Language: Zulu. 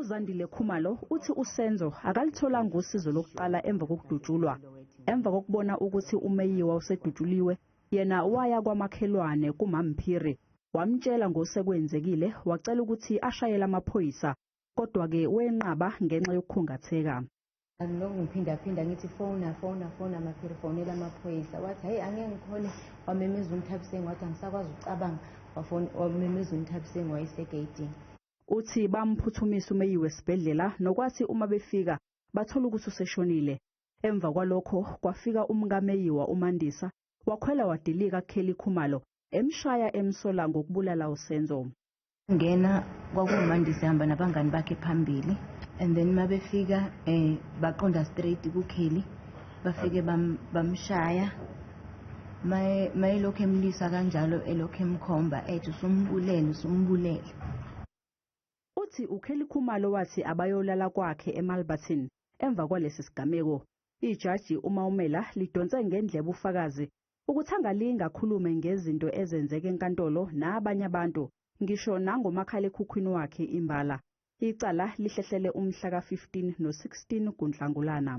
uZandile Khumalo uthi uSenzo akalitholanga usizo lokuqala emva kokudutshulwa. Emva kokubona ukuthi umeyiwa usedutshuliwe, yena waya kwamakhelwane kuMamphiri, wamtshela ngosekwenzekile, wacela ukuthi ashayele amaphoyisa, kodwa-ke wenqaba ngenxa yokukhungatheka. Lokhu ngiphinda ngithi fona Maphiri, fonela amaphoyisa. Wathi hayi angeke ngikhone, wamemeza uMthabiseng, wathi angisakwazi ukucabanga, wamemeza uMthabiseng wayesegeyidini. Uthi bamphuthumisa umeyiwe esibhedlela, nokwathi uma befika bathola ukuthi useshonile. Emva kwalokho kwafika umkameyiwa uMandisa, wakhwela wadilika kuKelly Khumalo, emshaya emsola ngokubulala uSenzo. Ngena kwakuMandisa ehamba nabangani bakhe phambili, and then mabefika baqonda straight kuKelly, bafike bamshaya. Mayelokhu emlisa kanjalo elokhu emkhomba ethi usumbulele. Uthi uKelly Khumalo wathi abayolala kwakhe eMalberton. Emva kwalesi sigameko, ijaji uMawumela lidonse ngendlebe ufakazi ukuthi angalinga akhulume ngezinto ezenzeke enkantolo nabanye abantu, ngisho nangomakhalekhukhwini wakhe imbala. Icala lihlehlele umhla ka-15 no-16 kuNhlangulana.